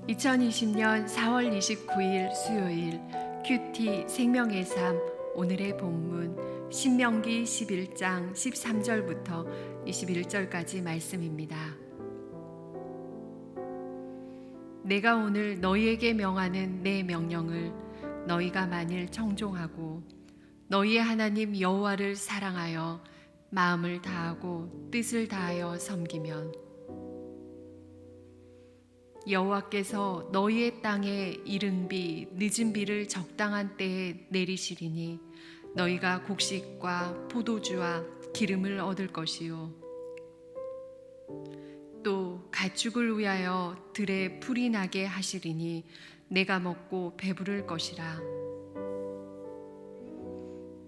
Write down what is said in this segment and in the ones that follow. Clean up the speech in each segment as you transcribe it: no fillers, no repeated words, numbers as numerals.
2020년 4월 29일 수요일 큐티 생명의 삶 오늘의 본문 신명기 11장 13절부터 21절까지 말씀입니다. 내가 오늘 너희에게 명하는 내 명령을 너희가 만일 청종하고 너희의 하나님 여호와를 사랑하여 마음을 다하고 뜻을 다하여 섬기면 여호와께서 너희의 땅에 이른 비 늦은 비를 적당한 때에 내리시리니 너희가 곡식과 포도주와 기름을 얻을 것이요 또 가축을 위하여 들에 풀이 나게 하시리니 내가 먹고 배부를 것이라.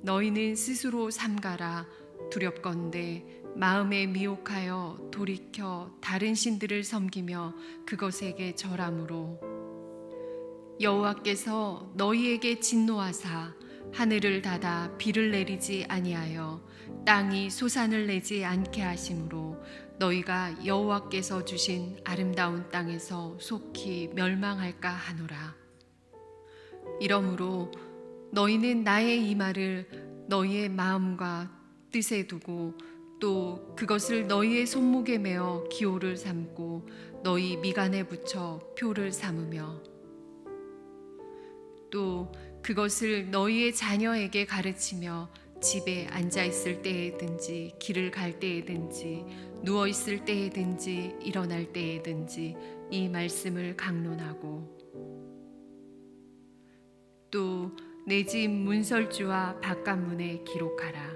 너희는 스스로 삼가라. 두렵건대 마음에 미혹하여 돌이켜 다른 신들을 섬기며 그것에게 절함으로 여호와께서 너희에게 진노하사 하늘을 닫아 비를 내리지 아니하여 땅이 소산을 내지 않게 하심으로 너희가 여호와께서 주신 아름다운 땅에서 속히 멸망할까 하노라. 이러므로 너희는 나의 이 말을 너희의 마음과 뜻에 두고 또 그것을 너희의 손목에 메어 기호를 삼고 너희 미간에 붙여 표를 삼으며 또 그것을 너희의 자녀에게 가르치며 집에 앉아 있을 때에든지 길을 갈 때에든지 누워 있을 때에든지 일어날 때에든지 이 말씀을 강론하고 또 내 집 문설주와 바깥문에 기록하라.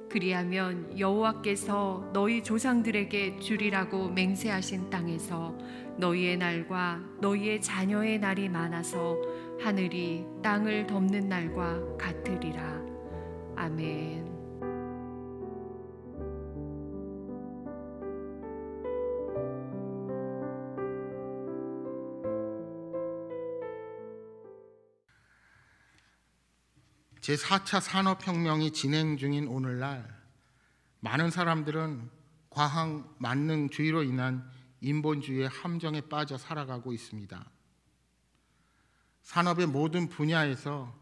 그리하면 여호와께서 너희 조상들에게 주리라고 맹세하신 땅에서 너희의 날과 너희의 자녀의 날이 많아서 하늘이 땅을 덮는 날과 같으리라. 아멘. 제4차 산업혁명이 진행 중인 오늘날 많은 사람들은 과학 만능주의로 인한 인본주의의 함정에 빠져 살아가고 있습니다. 산업의 모든 분야에서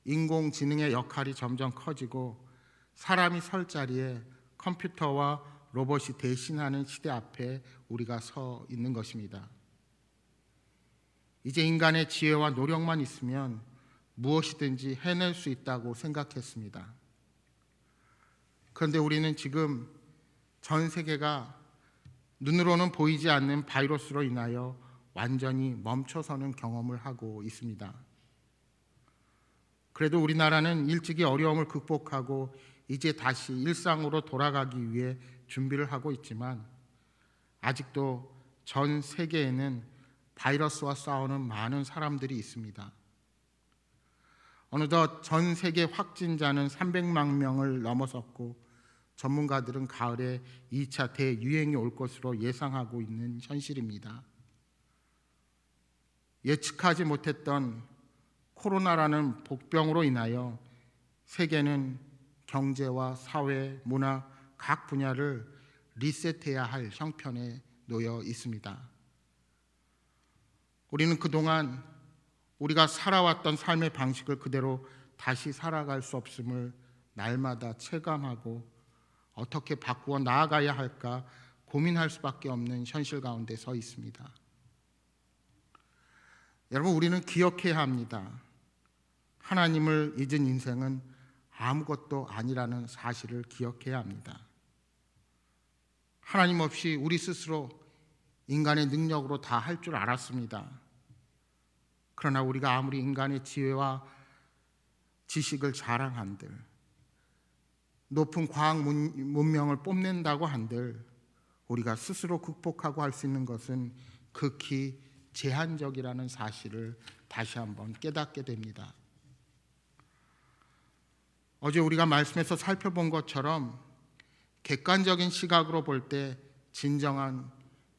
인공지능의 역할이 점점 커지고 사람이 설 자리에 컴퓨터와 로봇이 대신하는 시대 앞에 우리가 서 있는 것입니다. 이제 인간의 지혜와 노력만 있으면 무엇이든지 해낼 수 있다고 생각했습니다. 그런데 우리는 지금 전 세계가 눈으로는 보이지 않는 바이러스로 인하여 완전히 멈춰서는 경험을 하고 있습니다. 그래도 우리나라는 일찍이 어려움을 극복하고 이제 다시 일상으로 돌아가기 위해 준비를 하고 있지만 아직도 전 세계에는 바이러스와 싸우는 많은 사람들이 있습니다. 어느덧 전 세계 확진자는 300만 명을 넘어섰고 전문가들은 가을에 2차 대유행이 올 것으로 예상하고 있는 현실입니다. 예측하지 못했던 코로나라는 복병으로 인하여 세계는 경제와 사회, 문화 각 분야를 리셋해야 할 형편에 놓여 있습니다. 우리는 그동안 우리가 살아왔던 삶의 방식을 그대로 다시 살아갈 수 없음을 날마다 체감하고 어떻게 바꾸어 나아가야 할까 고민할 수밖에 없는 현실 가운데 서 있습니다. 여러분, 우리는 기억해야 합니다. 하나님을 잊은 인생은 아무것도 아니라는 사실을 기억해야 합니다. 하나님 없이 우리 스스로 인간의 능력으로 다 할 줄 알았습니다. 그러나 우리가 아무리 인간의 지혜와 지식을 자랑한들, 높은 과학 문명을 뽐낸다고 한들 우리가 스스로 극복하고 할 수 있는 것은 극히 제한적이라는 사실을 다시 한번 깨닫게 됩니다. 어제 우리가 말씀에서 살펴본 것처럼 객관적인 시각으로 볼 때 진정한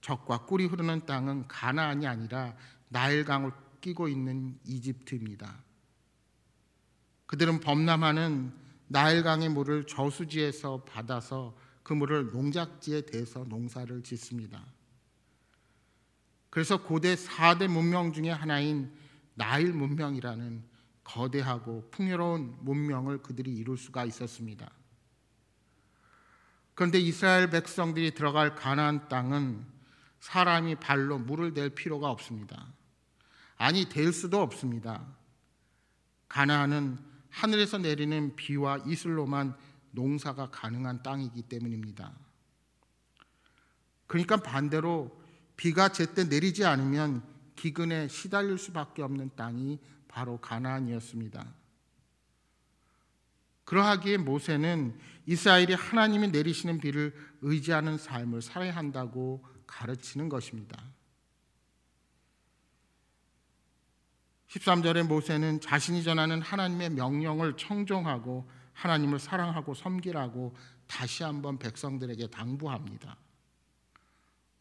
젖과 꿀이 흐르는 땅은 가나안이 아니라 나일강을 끼고 있는 이집트입니다. 그들은 범람하는 나일강의 물을 저수지에서 받아서 그 물을 농작지에 대서 농사를 짓습니다. 그래서 고대 4대 문명 중에 하나인 나일 문명이라는 거대하고 풍요로운 문명을 그들이 이룰 수가 있었습니다. 그런데 이스라엘 백성들이 들어갈 가나안 땅은 사람이 발로 물을 댈 필요가 없습니다. 아니, 댈 수도 없습니다. 가나안은 하늘에서 내리는 비와 이슬로만 농사가 가능한 땅이기 때문입니다. 그러니까 반대로 비가 제때 내리지 않으면 기근에 시달릴 수밖에 없는 땅이 바로 가나안이었습니다. 그러하기에 모세는 이스라엘이 하나님이 내리시는 비를 의지하는 삶을 살아야 한다고 가르치는 것입니다. 13절에 모세는 자신이 전하는 하나님의 명령을 청종하고 하나님을 사랑하고 섬기라고 다시 한번 백성들에게 당부합니다.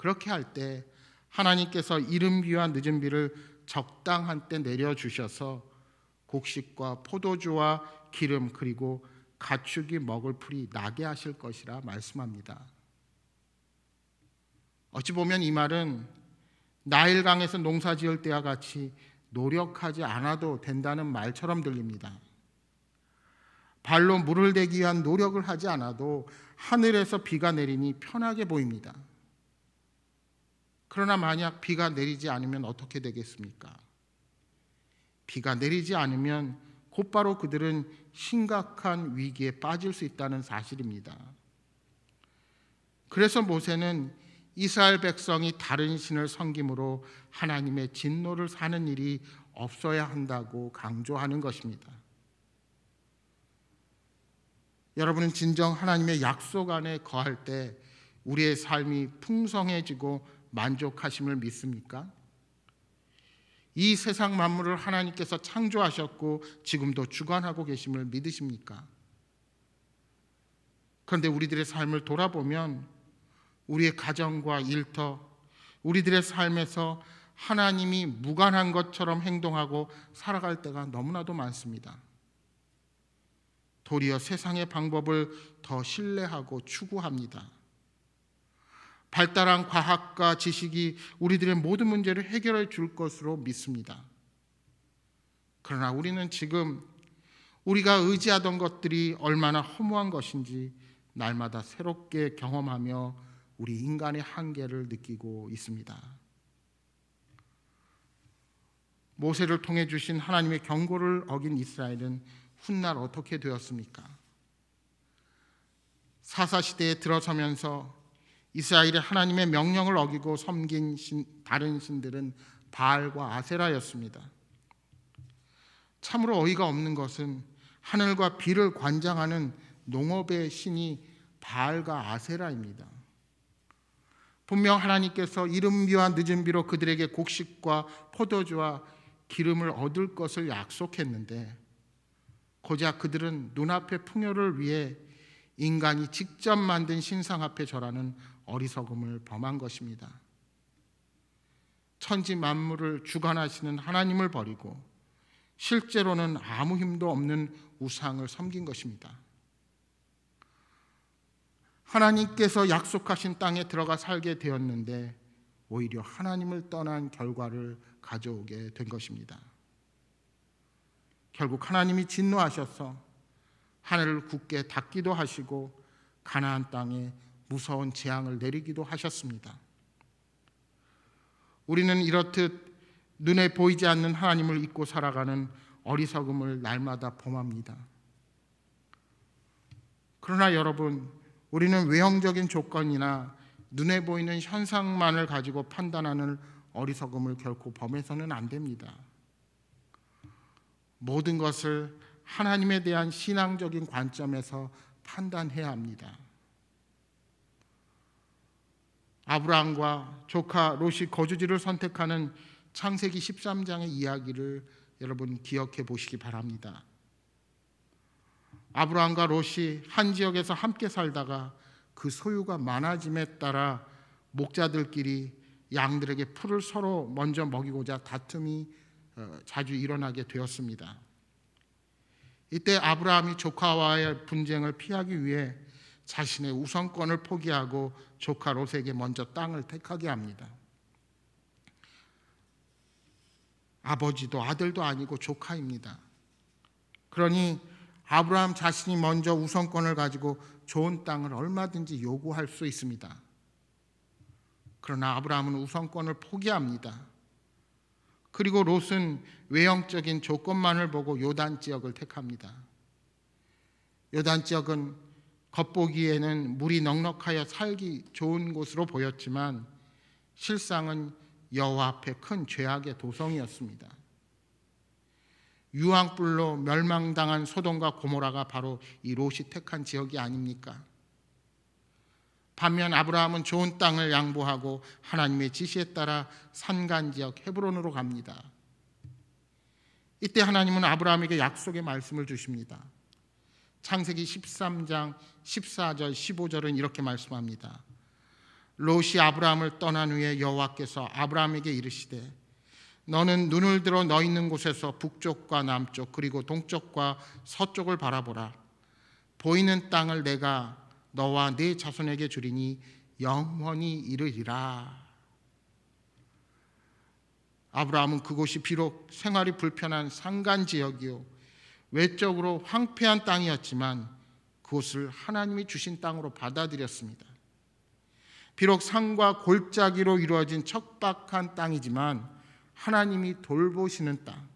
그렇게 할 때 하나님께서 이른 비와 늦은 비를 적당한 때 내려주셔서 곡식과 포도주와 기름 그리고 가축이 먹을 풀이 나게 하실 것이라 말씀합니다. 어찌 보면 이 말은 나일강에서 농사 지을 때와 같이 노력하지 않아도 된다는 말처럼 들립니다. 발로 물을 대기 위한 노력을 하지 않아도 하늘에서 비가 내리니 편하게 보입니다. 그러나 만약 비가 내리지 않으면 어떻게 되겠습니까? 비가 내리지 않으면 곧바로 그들은 심각한 위기에 빠질 수 있다는 사실입니다. 그래서 모세는 이스라엘 백성이 다른 신을 섬김으로 하나님의 진노를 사는 일이 없어야 한다고 강조하는 것입니다. 여러분은 진정 하나님의 약속 안에 거할 때 우리의 삶이 풍성해지고 만족하심을 믿습니까? 이 세상 만물을 하나님께서 창조하셨고 지금도 주관하고 계심을 믿으십니까? 그런데 우리들의 삶을 돌아보면 우리의 가정과 일터, 우리들의 삶에서 하나님이 무관한 것처럼 행동하고 살아갈 때가 너무나도 많습니다. 도리어 세상의 방법을 더 신뢰하고 추구합니다. 발달한 과학과 지식이 우리들의 모든 문제를 해결해 줄 것으로 믿습니다. 그러나 우리는 지금 우리가 의지하던 것들이 얼마나 허무한 것인지 날마다 새롭게 경험하며 우리 인간의 한계를 느끼고 있습니다. 모세를 통해 주신 하나님의 경고를 어긴 이스라엘은 훗날 어떻게 되었습니까? 사사시대에 들어서면서 이스라엘의 하나님의 명령을 어기고 섬긴 다른 신들은 바알과 아세라였습니다. 참으로 어이가 없는 것은 하늘과 비를 관장하는 농업의 신이 바알과 아세라입니다. 분명 하나님께서 이른 비와 늦은 비로 그들에게 곡식과 포도주와 기름을 얻을 것을 약속했는데 고작 그들은 눈앞의 풍요를 위해 인간이 직접 만든 신상 앞에 절하는 어리석음을 범한 것입니다. 천지 만물을 주관하시는 하나님을 버리고 실제로는 아무 힘도 없는 우상을 섬긴 것입니다. 하나님께서 약속하신 땅에 들어가 살게 되었는데 오히려 하나님을 떠난 결과를 가져오게 된 것입니다. 결국 하나님이 진노하셔서 하늘을 굳게 닫기도 하시고 가나안 땅에 무서운 재앙을 내리기도 하셨습니다. 우리는 이렇듯 눈에 보이지 않는 하나님을 잊고 살아가는 어리석음을 날마다 범합니다. 그러나 여러분, 우리는 외형적인 조건이나 눈에 보이는 현상만을 가지고 판단하는 어리석음을 결코 범해서는 안 됩니다. 모든 것을 하나님에 대한 신앙적인 관점에서 판단해야 합니다. 아브라함과 조카 롯이 거주지를 선택하는 창세기 13장의 이야기를 여러분 기억해 보시기 바랍니다. 아브라함과 롯이 한 지역에서 함께 살다가 그 소유가 많아짐에 따라 목자들끼리 양들에게 풀을 서로 먼저 먹이고자 다툼이 자주 일어나게 되었습니다. 이때 아브라함이 조카와의 분쟁을 피하기 위해 자신의 우선권을 포기하고 조카 롯에게 먼저 땅을 택하게 합니다. 아버지도 아들도 아니고 조카입니다. 그러니 아브라함 자신이 먼저 우선권을 가지고 좋은 땅을 얼마든지 요구할 수 있습니다. 그러나 아브라함은 우선권을 포기합니다. 그리고 롯은 외형적인 조건만을 보고 요단 지역을 택합니다. 요단 지역은 겉보기에는 물이 넉넉하여 살기 좋은 곳으로 보였지만 실상은 여호와 앞에 큰 죄악의 도성이었습니다. 유황불로 멸망당한 소돔과 고모라가 바로 이 롯이 택한 지역이 아닙니까? 반면 아브라함은 좋은 땅을 양보하고 하나님의 지시에 따라 산간지역 헤브론으로 갑니다. 이때 하나님은 아브라함에게 약속의 말씀을 주십니다. 창세기 13장 14절 15절은 이렇게 말씀합니다. 롯이 아브라함을 떠난 후에 여호와께서 아브라함에게 이르시되 너는 눈을 들어 너 있는 곳에서 북쪽과 남쪽 그리고 동쪽과 서쪽을 바라보라. 보이는 땅을 내가 너와 네 자손에게 주리니 영원히 이르리라. 아브라함은 그곳이 비록 생활이 불편한 산간지역이요 외적으로 황폐한 땅이었지만 그곳을 하나님이 주신 땅으로 받아들였습니다. 비록 산과 골짜기로 이루어진 척박한 땅이지만 하나님이 돌보시는 땅,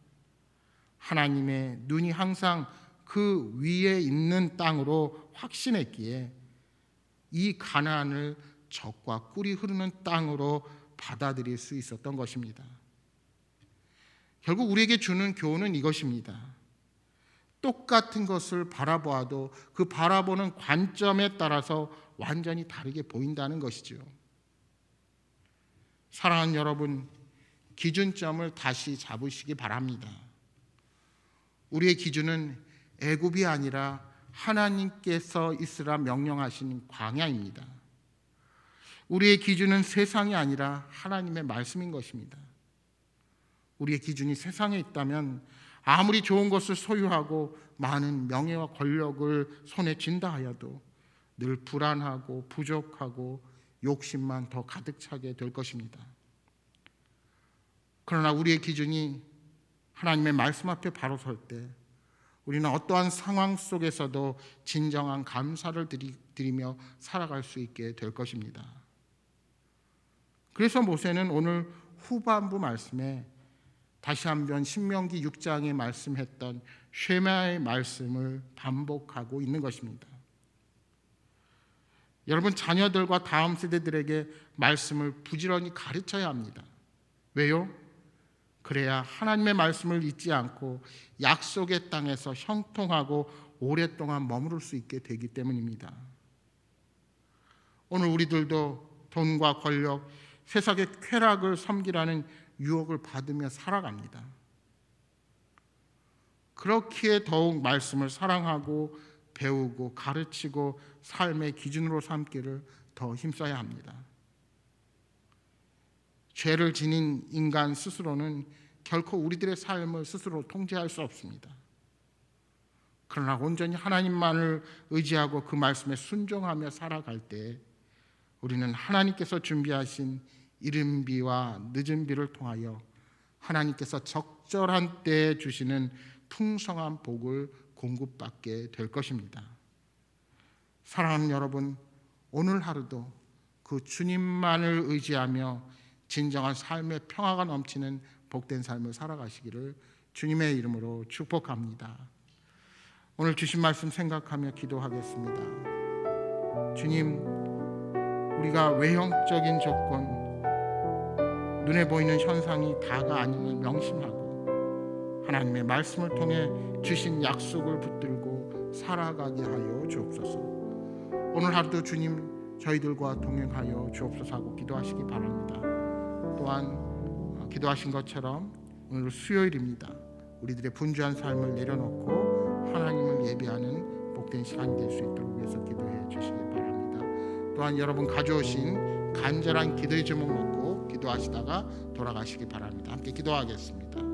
하나님의 눈이 항상 그 위에 있는 땅으로 확신했기에 이 가나안을 젖과 꿀이 흐르는 땅으로 받아들일 수 있었던 것입니다. 결국 우리에게 주는 교훈은 이것입니다. 똑같은 것을 바라보아도 그 바라보는 관점에 따라서 완전히 다르게 보인다는 것이죠. 사랑하는 여러분, 기준점을 다시 잡으시기 바랍니다. 우리의 기준은 애굽이 아니라 하나님께서 있으라 명령하신 광야입니다. 우리의 기준은 세상이 아니라 하나님의 말씀인 것입니다. 우리의 기준이 세상에 있다면 아무리 좋은 것을 소유하고 많은 명예와 권력을 손에 쥔다 하여도 늘 불안하고 부족하고 욕심만 더 가득 차게 될 것입니다. 그러나 우리의 기준이 하나님의 말씀 앞에 바로 설 때 우리는 어떠한 상황 속에서도 진정한 감사를 드리며 살아갈 수 있게 될 것입니다. 그래서 모세는 오늘 후반부 말씀에 다시 한번 신명기 6장에 말씀했던 쉐마의 말씀을 반복하고 있는 것입니다. 여러분, 자녀들과 다음 세대들에게 말씀을 부지런히 가르쳐야 합니다. 왜요? 그래야 하나님의 말씀을 잊지 않고 약속의 땅에서 형통하고 오랫동안 머무를 수 있게 되기 때문입니다. 오늘 우리들도 돈과 권력, 세상의 쾌락을 섬기라는 유혹을 받으며 살아갑니다. 그렇기에 더욱 말씀을 사랑하고 배우고 가르치고 삶의 기준으로 삼기를 더 힘써야 합니다. 죄를 지닌 인간 스스로는 결코 우리들의 삶을 스스로 통제할 수 없습니다. 그러나 온전히 하나님만을 의지하고 그 말씀에 순종하며 살아갈 때 우리는 하나님께서 준비하신 이른 비와 늦은 비를 통하여 하나님께서 적절한 때에 주시는 풍성한 복을 공급받게 될 것입니다. 사랑하는 여러분, 오늘 하루도 그 주님만을 의지하며 진정한 삶의 평화가 넘치는 복된 삶을 살아가시기를 주님의 이름으로 축복합니다. 오늘 주신 말씀 생각하며 기도하겠습니다. 주님, 우리가 외형적인 조건, 눈에 보이는 현상이 다가 아님을 명심하고 하나님의 말씀을 통해 주신 약속을 붙들고 살아가게 하여 주옵소서. 오늘 하루도 주님 저희들과 동행하여 주옵소서 하고 기도하시기 바랍니다. 또한 기도하신 것처럼 오늘 수요일입니다. 우리들의 분주한 삶을 내려놓고 하나님을 예배하는 복된 시간이 될 수 있도록 위해서 기도해 주시기 바랍니다. 또한 여러분 가져오신 간절한 기도의 제목 놓고 기도하시다가 돌아가시기 바랍니다. 함께 기도하겠습니다.